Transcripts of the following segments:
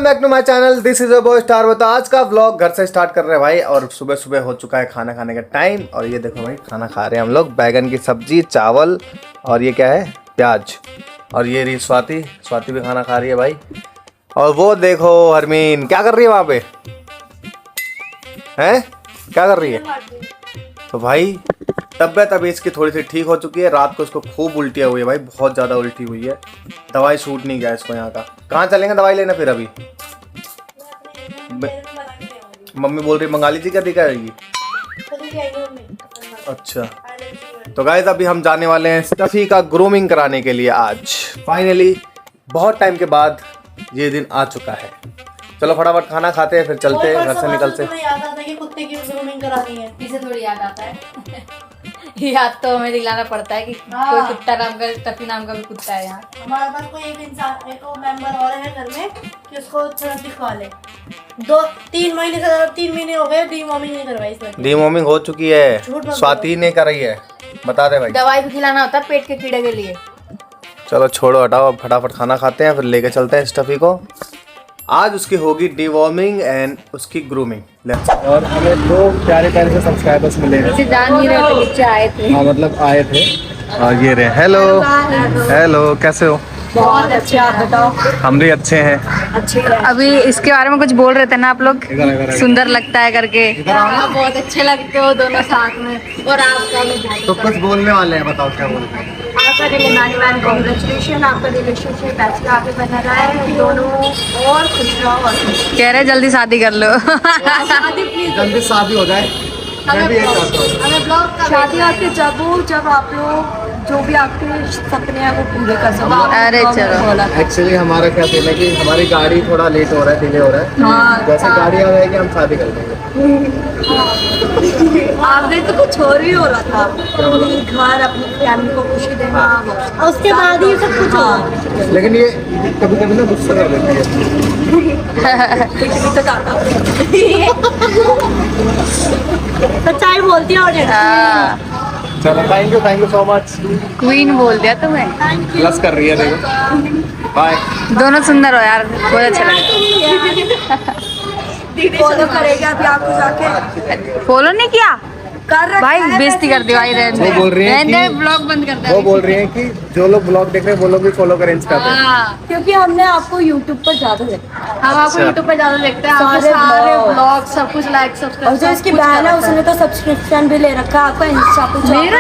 Back to my channel, this is a boy star. तो आज का व्लॉग घर से स्टार्ट कर रहे हैं भाई। और सुबह सुबह हो चुका है खाना खाने का टाइम। और ये देखो भाई, खाना खा रहे हैं हम लोग। बैगन की सब्जी, चावल और ये क्या है, प्याज। और ये रही स्वाति, स्वाति भी खाना खा रही है भाई। और वो देखो हरमीन क्या कर रही है वहाँ पे, हैं क्या कर रही है। तो भाई तबियत अभी इसकी थोड़ी सी ठीक हो चुकी है। रात को इसको खूब उल्टियाँ हुई है भाई, बहुत ज़्यादा उल्टी हुई है। दवाई सूट नहीं गया इसको यहाँ का। कहाँ चलेंगे दवाई लेना फिर अभी? मम्मी बोल रही मंगा लीजिए, क्या दिखा रहेगी। अच्छा तो गाइस अभी हम जाने वाले हैं स्टफी का ग्रूमिंग कराने के लिए। आज फाइनली बहुत टाइम के बाद ये दिन आ चुका है। चलो फटाफट खाना खाते हैं फिर चलते हैं घर से निकलते हैं। याद आता है कि कुत्ते की ग्रूमिंग करानी है। इसे थोड़ी याद आता है याद तो हमें दिलाना पड़ता है कि कोई कुत्ता नाम का, टफी नाम का भी कुत्ता है यहाँ। हमारे पास कोई एक इंसान, एक मेंबर और है घर में कि उसको थोड़ा दिखवा ले। 3 महीने हो गए डीवॉर्मिंग नहीं करवाई इसने। डीवॉर्मिंग हो चुकी है, स्वाति ने कराई है। बता दे भाई। दवाई भी खिलाना होता है पेट के कीड़े के लिए। चलो छोड़ो हटाओ, अब फटाफट खाना खाते हैं फिर लेके चलते हैं स्टफी को। आज उसकी होगी डीवॉर्मिंग एंड उसकी ग्रूमिंग। और हमें 2 प्यारे प्यारे से सब्सक्राइबर्स मिले हैं। जान नहीं रहे थे, नीचे आए थे। हाँ मतलब आए थे। और ये रहे। हेलो हेलो, कैसे हो? बहुत अच्छे, आप बताओ। हम भी अच्छे हैं। अच्छे अभी इसके बारे में कुछ बोल रहे थे ना आप लोग, सुंदर लगता है करके। बहुत अच्छे लगते हो दोनों साथ में। और आपका भी तो कुछ बोलने वाले हैं, बताओ क्या बोलते हैं। आपका रिलेशन, कांग्रेचुलेशन, आपका रिलेशनशिप ऐसे आगे बना रहा है, दोनों और खुश रहो। कह रहे जल्दी शादी कर लो। जल्दी शादी हो जाए। शादी आपके जब आप लोग जो भी आपके सपने हैं वो पूरे कर सको। अरे चलो, एक्चुअली हमारा क्या सीन है कि हमारी गाड़ी थोड़ा लेट हो रहा है, डिले हो रहा है। हाँ, जैसे गाड़ी आ जाएगी हम शादी कर देंगे। आपने तो कुछ और ही हो रहा था, अपनी घर अपनी फैमिली को खुशी देना, उसके बाद ही सब कुछ होगा। लेकिन ये कभी कभी ना गुस्सा कर लेती है। सच्चाई बोलती है। और चलो thank you so much. Queen बोल दिया तुम्हें। प्लस कर रही है देखो। बाय। दोनों सुंदर हो यार, बहुत अच्छा लगा। फॉलो करेगा अभी आपको जाके। फॉलो नहीं किया कर भाई, बेइज्जती कर दी भाई। वो बोल रही है कि ब्लॉग बंद कर दे। वो बोल रही है कि जो लोग ब्लॉग देख रहे हैं वो लोग भी फॉलो करें इंस्टा पे। क्योंकि हमने आपको YouTube पर ज्यादा देखा। हम आपको YouTube पर ज्यादा देखते हैं, सारे ब्लॉग सब कुछ लाइक सब्सक्राइब। और जो इसकी बहन है उसने तो सब्सक्रिप्शन भी ले रखा है। आपका इंस्टा पे मेरा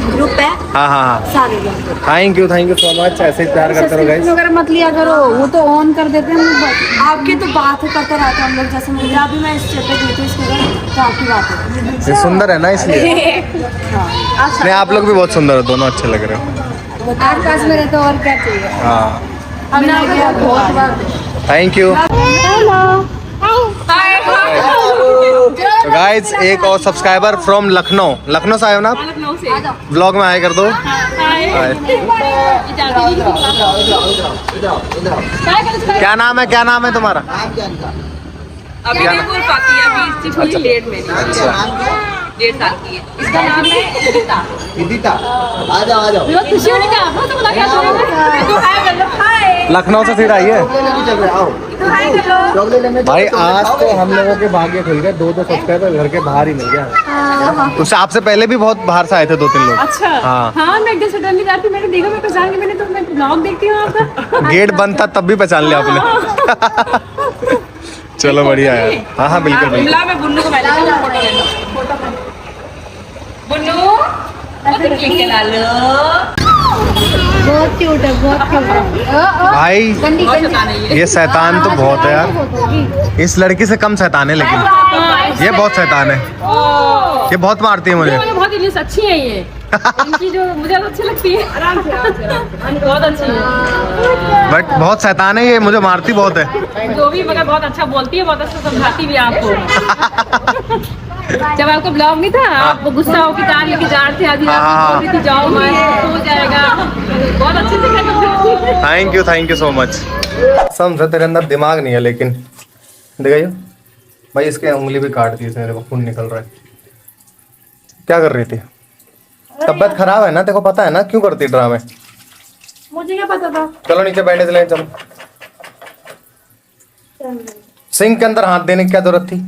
ग्रुप है। हाँ हाँ हाँ, सारे लोग। Thank you so much. ऐसे ही प्यार करते रहो गाइस। अगर मत लिया करो, वो तो ऑन कर देते हैं। आपकी तो बात करते रहते हैं हम लोग। जैसे मुझे अभी मैं इस चैट पे गई थी, इसके घर तो आपकी बात है। ये सुंदर है ना इसलिए। नहीं आप लोग भी बहुत सुंदर हो, दोनों अच्छे लग रहे हो। आस पास में रहते और क्या चाहिए। हाँ हमने बहुत बार। Thank you. तो गाइस एक और सब्सक्राइबर फ्रॉम लखनऊ। लखनऊ से आए हो ना आप? लखनऊ से। व्लॉग में आए कर दो। क्या नाम है तुम्हारा? अभी नहीं बोल पाती है, अभी इससे थोड़ी लेट में। 1.5 साल की है। इसका नाम है विदिता। आ जाओ। बहुत खुशी होने का। बहुत तो मुलाकात हो रही है। तो हाय कर लो। हाय। लखनऊ से सीधा आई है तो हाय कर लो। भाई। आज तो हम लोगों के भाग्य खुल गए, 2 सब्सक्राइबर घर के बाहर ही मिल गया। उससे आपसे पहले भी बहुत बाहर से आए थे 2-3 लोग। अच्छा हाँ, मैं एकदम सडनली जाती, मैंने देखा, मैं पहचान गई। मैंने तो मैं ब्लॉग देखती हूँ आपका। गेट बंद था तब भी पहचान लिया आपने। चलो बढ़िया है। हाँ बिल्कुल बिल्कुल। मैं बुन्नू को फोटो ले लो। बुन्नू क्लिक करा लो। बहुत क्यूट है, बहुत क्यूट है भाई। ये शैतान तो बहुत है यार। इस लड़की से कम शैतान है, लेकिन ये बहुत शैतान है। ये बहुत मारती है मुझे। बहुत इंग्लिश अच्छी है ये। इनकी जो मुझे अच्छी लगती है। आराम से बहुत अच्छी है। बट बहुत शैतान है ये, मुझे मारती बहुत है। जो भी मगर बहुत अच्छा बोलती है, बहुत अच्छा समझाती भी है आपको। जब आपको ब्लॉग नहीं था, आप गुस्सा होकर कार लेके जा रहे थे, आधी रात बोल रही थी जाओ मत, हो जाएगा। बहुत अच्छे से कर। Thank you so much. समझ तेरे अंदर दिमाग नहीं है, लेकिन दिखाइए भाई। इसके उंगली भी काट दी, मेरे को खून निकल रहा है। क्या कर रही थी? तबियत खराब है ना, तेरे को पता है ना क्यों करती ड्रामे? मुझे क्या पता था। चलो नीचे बैठे चले। चलो सिंक के अंदर हाथ देने की क्या जरूरत थी?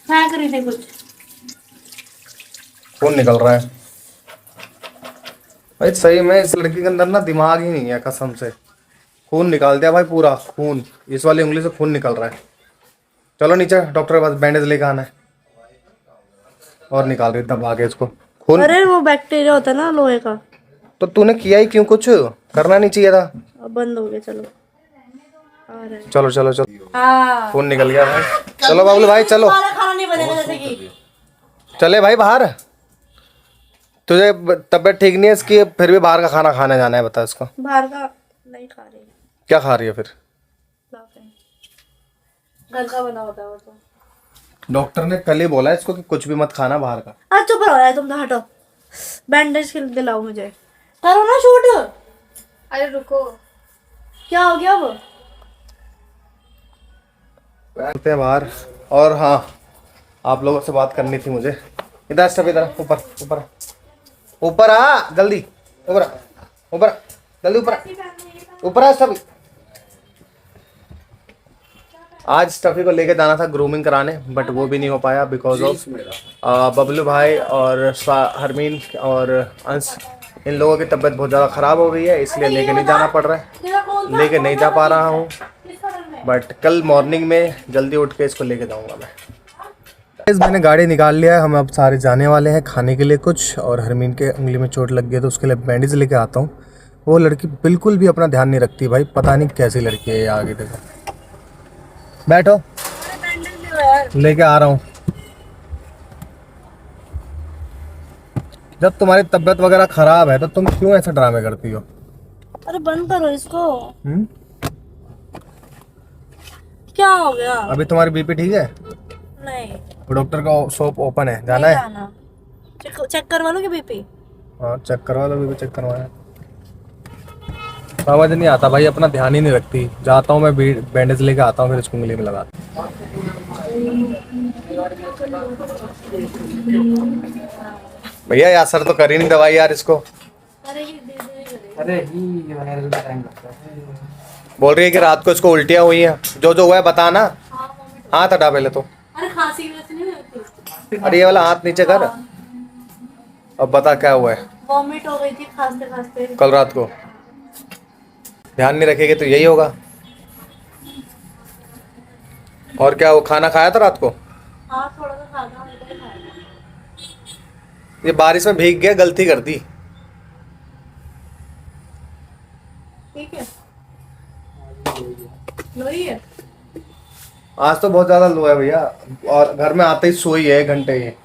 फेंक रही थी कुछ। खून निकल रहा है भाई, सही में इस लड़की के अंदर ना दिमाग ही नहीं है कसम से। खून निकाल दिया भाई, पूरा खून, इस वाली उंगली से खून निकल रहा है। चलो नीचे डॉक्टर के पास, बैंडेज लेके आना है। और निकाल रही दबा के इसको खून। अरे वो बैक्टीरिया होता है ना लोहे का। तो तूने किया ही क्यों? कुछ करना नहीं चाहिए था। अब बंद हो गया। चलो आ रहे हैं। चलो चलो चलो, हाँ खून निकल गया भाई। चलो बाबुल भाई चलो, हमारा खाना नहीं बनेगा जैसे कि। चले भाई बाहर। तुझे तबीयत ठीक नहीं है इसकी, फिर भी बाहर का खाना खाने जाना है, बता इसको। बाहर का नहीं खा रही। क्या खा रही है फिर? घर का बना होता है वो तो। डॉक्टर ने कल ही बोला है इसको कि कुछ भी मत खाना बाहर का। आज चुप रहो यार तुम तो, हटो। बैंडेज दिलाओ मुझे, करो ना शूट। अरे रुको, क्या हो गया अब? चलते हैं बाहर। और हाँ, आप लोगों से बात करनी थी मुझे। इधर स्टफ, इधर ऊपर ऊपर ऊपर आ जल्दी, ऊपर ऊपर जल्दी, ऊपर ऊपर आ स्टफी। आज स्टफी को लेके जाना था ग्रूमिंग कराने, बट वो भी नहीं हो पाया बिकॉज ऑफ बबलू भाई और हरमीन और अंश, इन लोगों की तबीयत बहुत ज़्यादा ख़राब हो गई है, इसलिए लेके नहीं जाना पड़ रहा है। लेके नहीं जा पा रहा हूँ, बट कल मॉर्निंग में जल्दी उठ के इसको लेके जाऊँगा मैं। मैंने गाड़ी निकाल लिया है, हम अब सारे जाने वाले हैं खाने के लिए कुछ। और हरमीन के उंगली में चोट लग गई है तो उसके लिए बैंडेज लेके आता हूँ। वो लड़की बिल्कुल भी अपना ध्यान नहीं रखती भाई, पता नहीं कैसी लड़की है ये। आगे देखो, बैठो, लेके आ रहा हूँ। जब तुम्हारी तबीयत वगैरह खराब है तो तुम क्यों ऐसे ड्रामे करती हो? अरे बंद करो इसको। क्या हो गया? अभी तुम्हारी बीपी ठीक है? नहीं, डॉक्टर का शॉप ओपन है, जाना है? चेक करवा लो कि बीपी। हाँ चेक करवा लो, बीपी चेक करवाना। समझ नहीं आता भाई, अपना ध्यान ही नहीं रखती। जाता हूँ मैं बैंडेज लेके आता हूँ, फिर इसको उंगली में लगाता हूँ। भैया यार सर तो कर ही नहीं दवाई यार इसको। अरे बोल रही है कि रात को इसको उल्टियाँ हुई हैं। जो जो हुआ है बताना। हाथ हटा पहले तो। अरे खांसी वैसे नहीं होती। अरे ये वाला हाथ नीचे कर। अब बता क्या हुआ है? वॉमिट हो गई थी खांसते खांसते कल रात को। ध्यान नहीं रखेगी तो यही होगा। और क्या, वो खाना खाया था रात को? हाँ थोड़ा सा खाना खाया। ये बारिश में भीग गया, गलती कर दी। ठीक है, लो ही है। आज तो बहुत ज्यादा लो है भैया, और घर में आते ही सोई है 1 घंटे। ये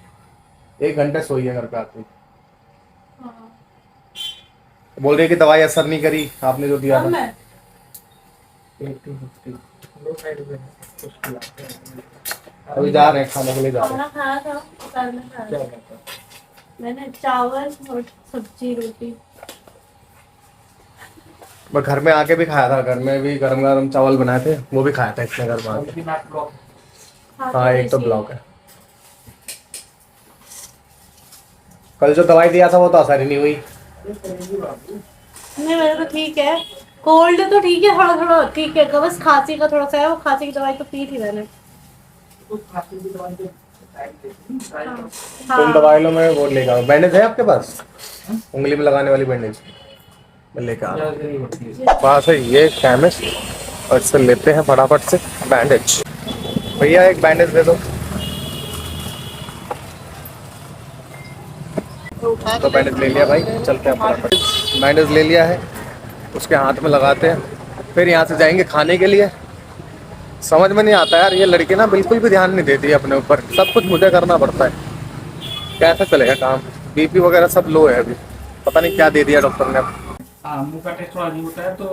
1 घंटे सोई है घर पे आते ही। बोल रही है कि दवाई असर नहीं करी, आपने जो दिया था। अभी जा रहे हैं खाने के लिए, जा रहे हैं। खाना खाया था कल में खाया था। मैंने चावल और सब्जी रोटी। मैं घर में आके भी खाया था, घर में भी गरम गरम चावल बनाए थे, वो भी खाया था इसने घर में आके। हाँ एक तो ब्लॉक है। कल जो दवाई दिया था वो तो असर ही नहीं हुई। नहीं मेरे को ठीक है, कोल्ड तो ठीक है, थोड़ा थोड़ा ठीक है, बस खांसी का थोड़ा सा है। वो खांसी की दवाई तो पी थी मैंने। तुम दवाई लो, मैं वो लेकर आऊँ। बैंडेज है आपके पास? उंगली में लगाने वाली बैंडेज मैं लेकर आ रहा हूँ। पास है ये केमिस्ट, और इससे लेते हैं फटाफट से बैंडेज। भैया एक बैंडेज दे दो। तो बैंडेज ले लिया भाई, चलते हैं फटाफट। बैंडेज ले लिया है, उसके हाथ में लगाते हैं, फिर यहाँ से जाएंगे खाने के लिए। समझ में नहीं आता यार, ये लड़की ना बिल्कुल भी ध्यान नहीं देती अपने ऊपर, सब कुछ मुझे करना पड़ता है। कैसा चलेगा काम? बीपी वगैरह सब लो है अभी, पता नहीं क्या दे दिया डॉक्टर ने। हाँ, मुंह का टेस्ट थोड़ा अजीब होता है, तो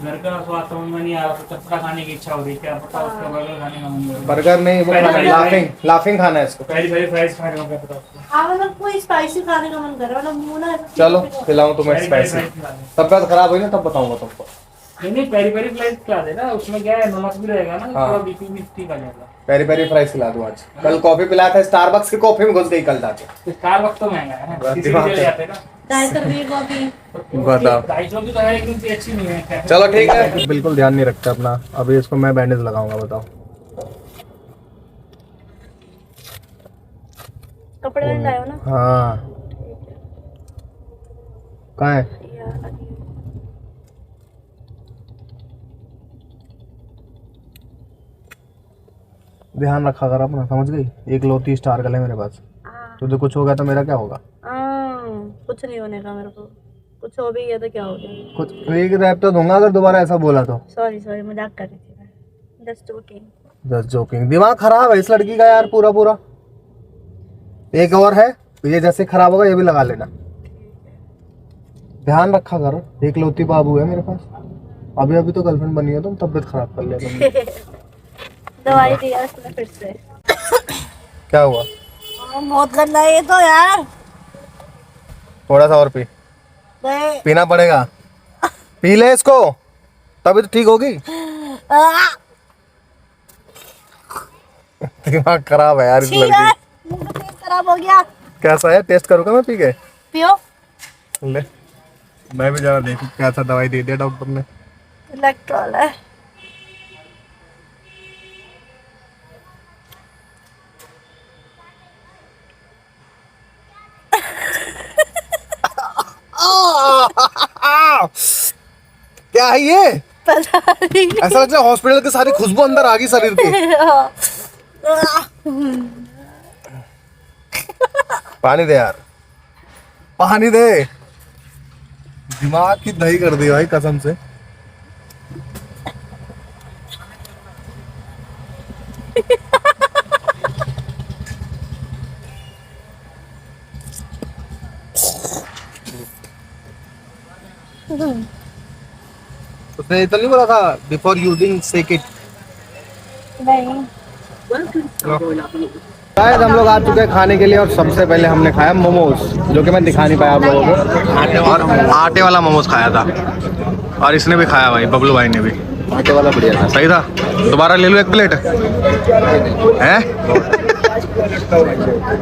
घर का स्वाद समझ में नहीं आ रहा, तो चटपटा खाने की इच्छा हो रही है। क्या पता उसका बर्गर खाने का मन हो रहा है। बर्गर नहीं, वो खाना है, लाफिंग खाना है इसको। पहली पहली फ्राइज खाने का क्या पता उसको। हाँ मतलब कोई स्पाइसी खाने का मन कर रहा है, मतलब मुंह ना। चलो खिलाऊं तुम्हें पहली पहली स्पाइसी। फ्राइज खिला दे। तबियत खराब हुई ना तब बताऊंगा तुमको। नहीं नहीं, पहली पहली फ्राइज खिला देना, उसमें क्या है, नमक भी रहेगा ना, हाँ। थोड़ा बीपी भी ठीक आ जाएगा। पेरी पेरी फ्राइज खिला दूं आज। कल कॉफी पिलाया था स्टारबक्स की कॉफी में घुस गई कल जाके। स्टारबक्स तो महंगा है, किसी भी जगह जाते हैं ना। 250 रुपये कॉफी। बताओ। 250 की तो है लेकिन उतनी अच्छी नहीं है। चलो ठीक है, बिल्कुल ध्यान नहीं रखता अपना। अभी इसको मैं बैंडेज लगाऊंगा, बताओ। कपड़े में लाए हो ना? हाँ, कहाँ है? ध्यान रखा कर अपना, समझ गई? एक लोती स्टार गले मेरे पास। तुझे कुछ होगा तो मेरा क्या होगा? कुछ नहीं होने का मेरे को। कुछ हो भी गया तो क्या हो गया? कुछ एक रैप तो दूंगा अगर दोबारा ऐसा बोला तो। सॉरी मजाक कर रही थी मैं। Just joking. दिमाग खराब है इस लड़की का यार, पूरा पूरा। एक और है, ये जैसे खराब होगा ये भी लगा लेना। ध्यान रखा करो, एक लौती बाबू है मेरे पास। अभी तो गर्लफ्रेंड बनी है तुम, तबियत खराब कर लिया तुमने। दवाई दिया इसने फिर से। क्या हुआ? मौत करना है ये तो यार। थोड़ा सा और पी, पीना पड़ेगा। पी ले इसको, तभी तो ठीक होगी। दिमाग खराब है यार इस लड़की। खराब हो गया। कैसा है, टेस्ट करूँगा मैं पी के? पियो। ले, मैं भी जरा देखूं कैसा दवाई दे दिया डॉक्टर ने। इलेक्ट्रॉल है। क्या है ये? पता नहीं। ऐसा लगता है हॉस्पिटल की सारी खुशबू अंदर आ गई शरीर की। पानी दे यार, पानी दे। दिमाग की दही कर दी भाई कसम से। उसने तो नहीं बोला था बिफोर यूजिंग सेक इट? नहीं। शायद हम लोग आ चुके हैं खाने के लिए और सबसे पहले हमने खाया मोमोज, जो कि मैं दिखा नहीं पाया आप लोगों को। और आटे वाला मोमोज खाया था, और इसने भी खाया भाई, बबलू भाई ने भी। आटे वाला बढ़िया था, सही था। दोबारा ले लो एक प्लेट है।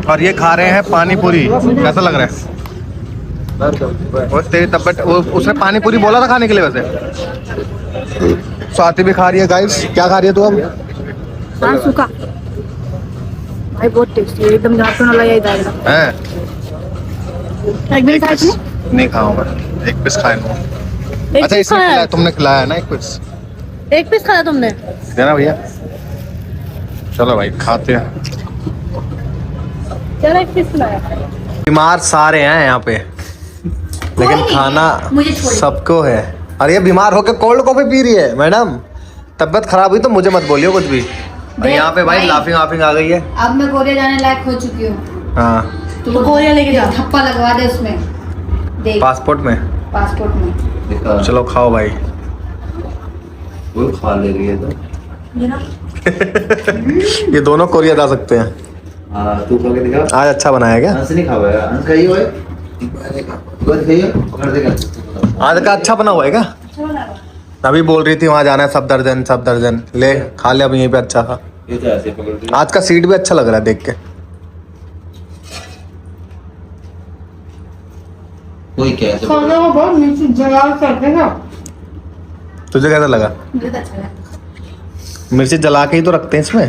और ये खा रहे हैं पानी पूरी। कैसा लग रहा है? वो तेरी तबियत, वो उसने पानी पूरी बोला था खाने के लिए। वैसे स्वाति भी खा रही है गाइस। क्या खा रही है तू अब? हाँ, सूखा भाई, बहुत टेस्टी है एकदम। जाकर ना लगा जाएगा हैं? एक मिनट खाए नहीं खाऊंगा, एक पीस खाए लूँ। अच्छा इसने खिलाया, तुमने खिलाया है ना एक पीस? एक पीस खाया तुमने? देना भैया। चलो भाई खाते हैं। चलो एक पीस खिलाया। बीमार सारे हैं यहाँ पे, लेकिन खाना सबको है। और ये बीमार होके कोल्ड कॉफी पी रही है। मैडम तबियत खराब हुई तो मुझे मत बोलियो कुछ भी। और यहाँ पे भाई लाफिंग वाफिंग आ गई है। अब मैं कोरिया जाने लायक हो चुकी हूँ। हाँ, तो कोरिया लेके जा। थप्पा लगवा दे उसमें, देख पासपोर्ट में। पासपोर्ट में। चलो खाओ भाई। वो खा ले रही है तो। ये दोनों कोरिया जा सकते हैं। हाँ तू खा के दिखा। आज अच्छा बनाया क्या? हंस नहीं खाओ यार, हंस खाइए भाई। बस खाइए, पकड़ देगा। आज का अच्छा बना हुआ है क्या? अभी बोल रही थी वहाँ जाना है, सब दर्जन ले खा ले। अब यहीं पे अच्छा था। ये तो ऐसे पकड़ के। आज का सीट भी अच्छा लग रहा है देख के। कोई कैसे खाना को बहुत नीचे जला करते ना। तुझे कैसा लगा? मुझे तो अच्छा लगा। मिर्ची जला के ही तो रखते हैं इसमें।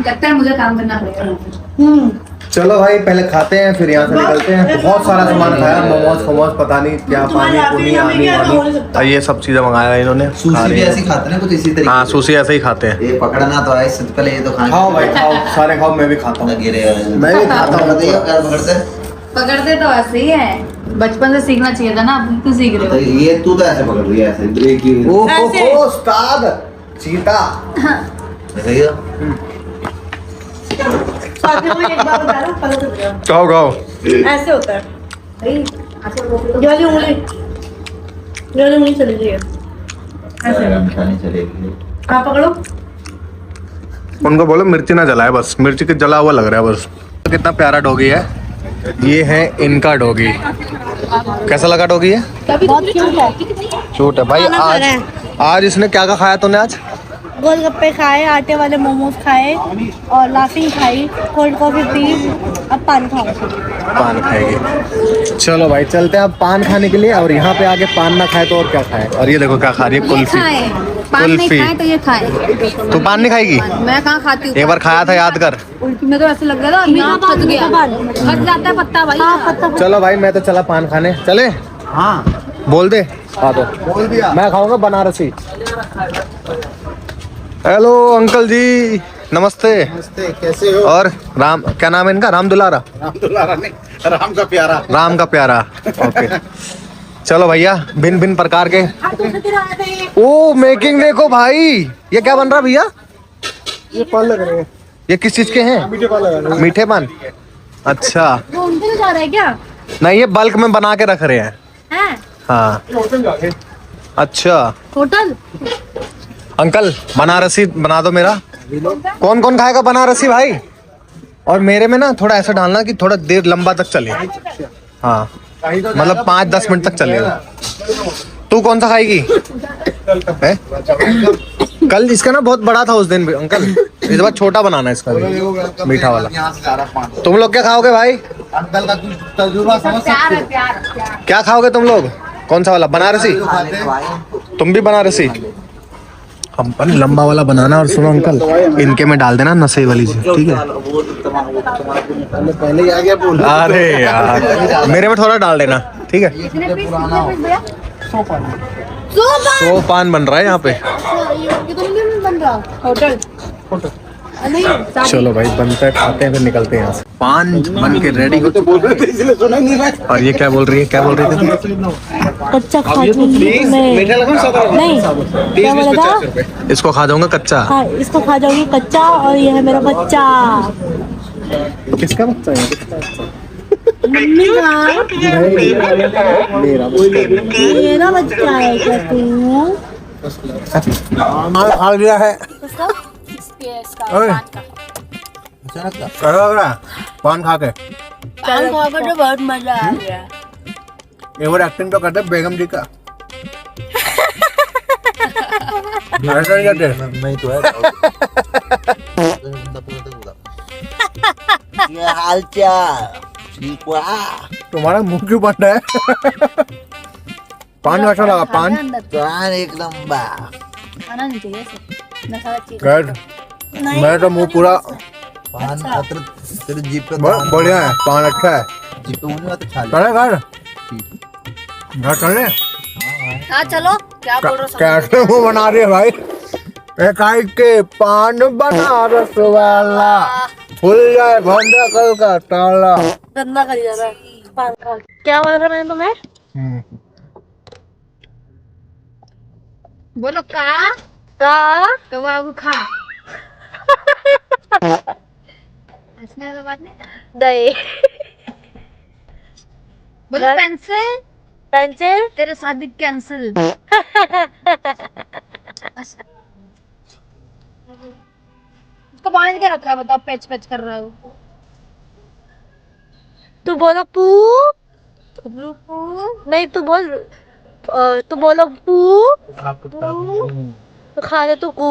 लगता है मुझे काम करना पड़ेगा। चलो भाई पहले खाते हैं फिर यहाँ से निकलते हैं। बहुत सारा सामान खाया, मोमोज पता नहीं क्या, पानी पूरी आनी वानी, ये सब चीजें मंगाया है इन्होंने। सूसी भी ऐसे खाते हैं कुछ इसी तरीके। हाँ सुशी ऐसे ही खाते हैं। ये पकड़ना तो है, सबसे पहले ये तो खाना। खाओ भाई खाओ, सारे खाओ, मैं भी खाता हूँ। गिरे मैं भी खाता हूँ। बताइए क्या पकड़ते? पकड़ते तो ऐसे ही है, बचपन से सीखना चाहिए था ना, अब तो सीख रहे हो। ये तू तो ऐसे पकड़ रही है, ऐसे ब्रेक की। ओहो उस्ताद चीता। ऐसे ही साथियों को एक बात बता रहा हूँ, पता तो चला। खाओ खाओ। ऐसे होता है। ये वाली उंगली चली गई है। निशानी चलेगी। आप पकड़ो। उनको बोलो मिर्ची ना जलाए, बस मिर्ची के जला हुआ लग रहा है बस। कितना प्यारा डॉगी है। ये है इनका डॉगी। कैसा लगा डॉगी है? बहुत क्यूट है। क्यूट है भाई। आज इसने क्या क्या खाया तूने आज? गोलगप्पे खाए, आटे वाले मोमोज खाए और लाफिंग खाई, कोल्ड कॉफी पी, अब पान खाओ। पान खाएगी। चलो भाई चलते हैं अब पान खाने के लिए। और यहाँ पे आके पान ना खाए तो और क्या खाए। और ये देखो क्या खा रही है, कुल्फी। पान नहीं कुल्फी। खाए तो ये खाए। तू पान नहीं खाएगी? मैं कहाँ खाती हूँ? एक बार खाया था, याद कर। उल्टी में तो ऐसे लग रहा था यहाँ फंस गया। फंस जाता है पत्ता भाई। हाँ पत्ता। चलो भाई मैं तो चला पान खाने। चले? हाँ बोल दे। खा दो। बोल दिया। मैं खाऊंगा बनारसी। हेलो अंकल जी, नमस्ते। नमस्ते, कैसे हो? और राम, क्या नाम है इनका? राम दुलारा? राम दुलारा नहीं, राम का प्यारा। राम का प्यारा। ओके चलो भैया, भिन्न भिन्न प्रकार के। ओ मेकिंग देखो भाई, ये क्या बन रहा भैया? ये पान लग रहे हैं, ये किस चीज के हैं? मीठे पान लगा रहे हैं। मीठे पान। अच्छा घूमते जा रहा है क्या? नहीं, ये बल्क में बना के रख रहे हैं। है हाँ होटल जाके। अच्छा होटल। अंकल बनारसी बना दो मेरा। कौन कौन खाएगा बनारसी भाई? और मेरे में ना थोड़ा ऐसा डालना कि थोड़ा देर लंबा तक चले। हाँ मतलब 5-10 मिनट तक चलेगा। तू कौन सा खाएगी? है? कल इसका ना बहुत बड़ा था उस दिन भी अंकल, इस बार छोटा बनाना है इसका भी, मीठा वाला। यहाँ से जा रहा पान। तुम लोग क्या खाओगे भाई? अंकल का तजुर्बा समझ सकते हो। क्या खाओगे तुम लोग? कौन सा वाला? बनारसी? खाते हैं। तुम भी बनारसी? हम पर लंबा वाला बनाना। और सुनो अंकल, इनके में डाल देना नशे वाली चीज, ठीक है? पहले ही आ गया बोल। अरे यार मेरे में थोड़ा डाल देना, ठीक है? पुराना हो। 100 पान बन रहा है यहाँ पे। बन रहा होटल। चलो भाई बनता है, खाते हैं, फिर निकलते हैं यहाँ से। पान बन के रेडी हो चुका है। इसलिए सुना ही नहीं रहा। और ये क्या बोल रही है? क्या बोल रही थी? कच्चा खा नहीं, क्या बोला था? इसको खा जाऊंगा कच्चा। हाँ इसको खा जाओगी कच्चा, और ये है मेरा बच्चा। किसका बच्चा है? मम्मी का। मेरा बच्चा है क्या तू? खा लिया है। पान खा के पान खाकर तो बहुत मजा आ गया। एक बार एक्टिंग तो करते बेगम जी का। नहीं तो है। क्या हाल चाल? ठीक हुआ? तुम्हारा मुंह क्यों बंद है? पान कैसा लगा? पान पान एक लंबा। खाना नहीं चाहिए ऐसे। मसाला चीज। कैड, मेरा तो मुंह पूरा पान अत्र तेरे जीप पे बहुत बढ़िया है। पान अच्छा है। जीप पे होने वाला तो खा ले। चले घर चले। हाँ चलो। क्या बोल रहे हो? कैसे मुंह बना रही है भाई? एकाई के पान बनारस वाला, खुल जाए भंडा कल का ताला। गंदा कर जा रहा है पान खा के। क्या बोल रहा मैंने तुम्हें? बोलो का तो बाबू खा। हंसने की बात नहीं। दही। बोलो पेंसिल। पेंसिल। तेरे शादी कैंसिल। उसको पानी क्या रखा है बताओ? पैच पैच कर रहा है। तू बोलो पू। नहीं तू बोल, तू बोलो पू। तो खा ले तू कू।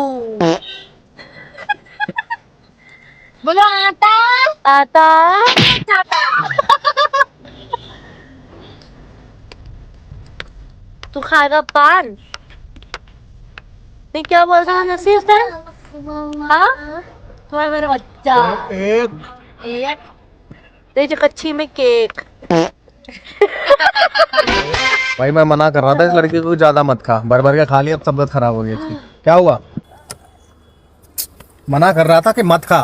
बोलो आटा। आता। तू खाएगा पान? नहीं क्या बोल रहा है नसीब से? हाँ तुम्हारा मेरा बच्चा। एक तेरी कच्ची में केक। भाई मैं मना कर रहा था इस लड़की को ज्यादा मत खा, भर भर के खा लिया, अब तबीयत खराब हो गई इसकी। क्या हुआ? मना कर रहा था कि मत खा।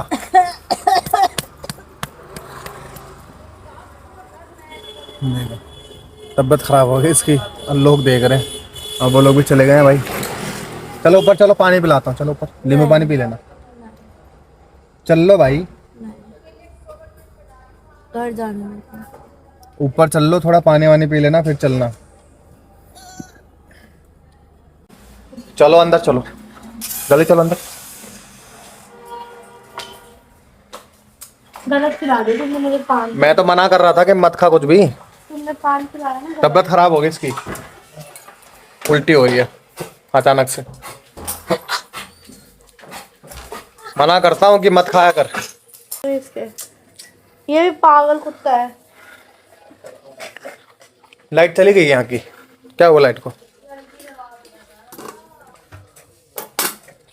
तबीयत खराब हो गई इसकी, और लोग देख रहे हैं, और वो लोग भी चले गए हैं भाई। चलो ऊपर चलो, पानी पिलाता हूँ। चलो ऊपर, नींबू पानी पी लेना। चल लो भाई, घर जाना है। ऊपर चल लो, थोड़ा पानी वानी पी लेना, फिर चलना। चलो अंदर चलो, जल्दी चलो अंदर। गलत पिला दे तुमने मुझे पान। मैं तो मना कर रहा था कि मत खा कुछ भी। तुमने पान पिलाया ना। तबीयत खराब हो गई इसकी, उल्टी हो रही है अचानक से। मना करता हूँ कि मत खाया कर। इसके ये भी पागल कुत्ता है। लाइट चली गई यहाँ की, क्या हुआ लाइट को?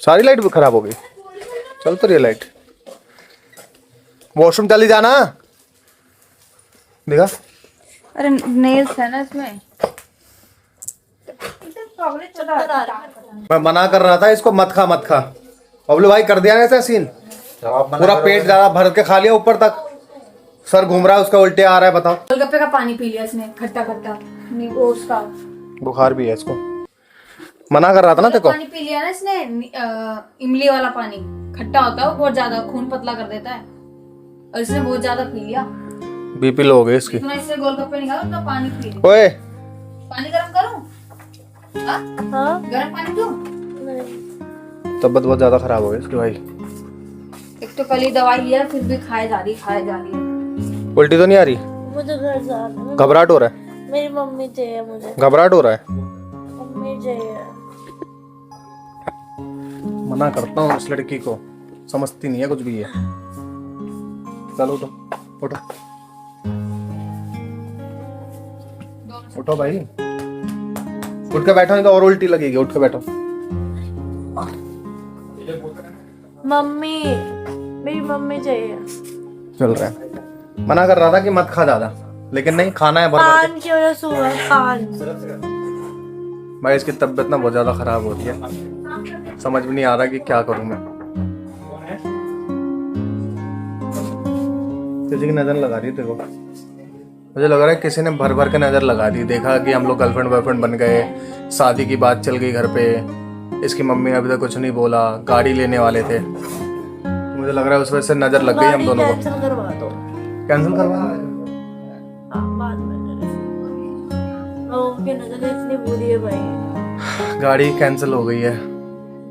सारी लाइट भी खराब हो गई। चल तो रही है लाइट। वॉशरूम चली जाना। देखा, अरे नेल्स है ना इसमें। मैं मना कर रहा था इसको मत खा मत खा। बबलू भाई कर दिया ना ऐसा सीन, पूरा पेट ज्यादा भर के खा लिया ऊपर तक, सर घूम रहा है उसका, उल्टे आ रहा है। बताओ, गोलगप्पे का पानी पी लिया इसने, खट्टा खट्टा नींबू उसका बुखार भी है इसको। मना कर रहा था ना देखो। पानी पी लिया ना इसने, इमली वाला पानी खट्टा होता है, बहुत ज्यादा खून पतला कर देता है, और इसने बहुत ज्यादा पी लिया। बीपी लो हो गई इसकी। इतना इससे गोलगप्पे निकालो, उतना पानी पी लिया। ओए पानी गर्म करूं? हाँ गर्म पानी दूं? तबीयत बहुत ज्यादा खराब हो गई इसकी भाई। एक तो कल ही दवाई लिया, फिर भी खाए जा रही है। उल्टी तो नहीं आ रही? मुझे घर जाना है। घबराहट हो रहा है? मेरी मम्मी चाहिए मुझे। घबराहट हो रहा है? मम्मी चाहिए। मना करता हूँ इस लड़की को, समझती नहीं है कुछ भी है। चलो तो उठो उठो भाई, उठ के बैठो नहीं तो और उल्टी लगेगी। उठ के बैठो। मम्मी, मेरी मम्मी चाहिए। चल रहा है। मना कर रहा था कि मत खा ज्यादा, लेकिन नहीं खाना है भर भर कान की वजह से हुआ है, कान। के। भाई इसकी तबीयत ना बहुत ज्यादा खराब हो रही है, समझ में नहीं आ रहा कि क्या करूं मैं। किसी की नजर लगा दी देखो, मुझे लग रहा है किसी ने भर भर के नजर लगा दी। देखा कि हम लोग गर्लफ्रेंड बॉयफ्रेंड बन गए, शादी की बात चल गई घर पे, इसकी मम्मी ने अभी तक कुछ नहीं बोला, गाड़ी लेने वाले थे। मुझे लग रहा है उस वजह से नजर लग गई हम दोनों को। कैंसिल करवा दो। कैंसिल करवा? हाँ, बाद में उनकी नजर इतनी बुरी है भाई। गाड़ी कैंसिल हो गई है।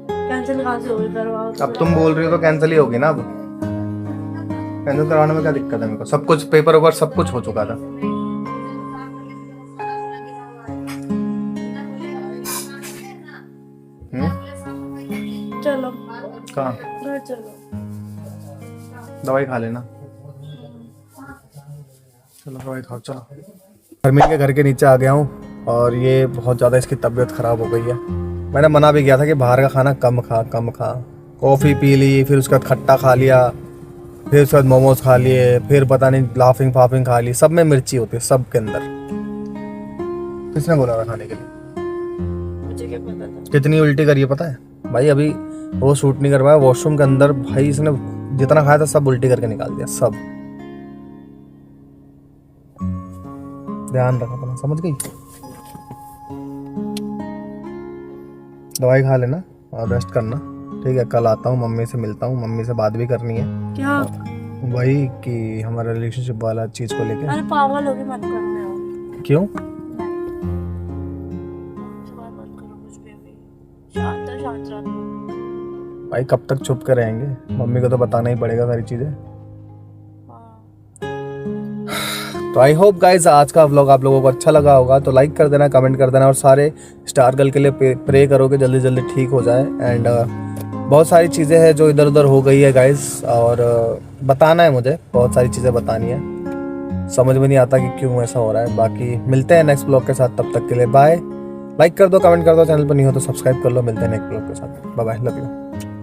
कैंसिल कहाँ से होगी, करवाओ। अब तुम बोल रही हो तो कैंसिल ही होगी ना। अब कैंसिल करवाने में क्या दिक्कत है? मेरे को सब कुछ पेपर वेपर सब कुछ हो चुका था। चलो कहाँ? घर चलो। दवाई खा लेना। चलो दवाई खाओ चलो। हरमीन के घर के नीचे आ गया हूँ और ये बहुत ज़्यादा इसकी तबीयत ख़राब हो गई है। मैंने मना भी किया था कि बाहर का खाना कम खा कम खा। कॉफ़ी पी ली, फिर उसके बाद खट्टा खा लिया, फिर उसके बाद मोमोज खा लिए, फिर पता नहीं लाफिंग फाफिंग खा ली। सब में मिर्ची होती है, सब के अंदर। किसने बोला था खाने के लिए? मुझे क्या पता था। कितनी उल्टी करी है पता है भाई? अभी वो शूट नहीं कर पाया वॉशरूम के अंदर। भाई इसने जितना खाया था सब उल्टी करके निकाल दिया सब। ध्यान रखा अपना, समझ गई? दवाई खा लेना और रेस्ट करना, ठीक है? कल आता हूँ, मम्मी से मिलता हूँ, मम्मी से बात भी करनी है। क्या? वही कि हमारा रिलेशनशिप वाला चीज को लेके। अरे पागल हो गए, मत करने हो। क्यों? मत करो कुछ भी अभी। शांत रहो। भाई कब तक चुप कर रहेंगे? मम्मी को तो बताना ही पड़ेगा सारी चीजें। तो आई होप गाइज आज का व्लॉग आप लोगों को अच्छा लगा होगा, तो लाइक कर देना, कमेंट कर देना, और सारे स्टार गर्ल के लिए प्रे करो कि जल्दी जल्दी ठीक हो जाए। एंड बहुत सारी चीज़ें हैं जो इधर उधर हो गई है गाइज, और बताना है मुझे, बहुत सारी चीज़ें बतानी है। समझ में नहीं आता कि क्यों ऐसा हो रहा है। बाकी मिलते हैं नेक्स्ट ब्लॉग के साथ, तब तक के लिए बाय। लाइक कर दो, कमेंट कर दो, चैनल पर नहीं हो तो सब्सक्राइब कर लो। मिलते हैं नेक्स्ट ब्लॉग के साथ, बाय बाय, लव यू।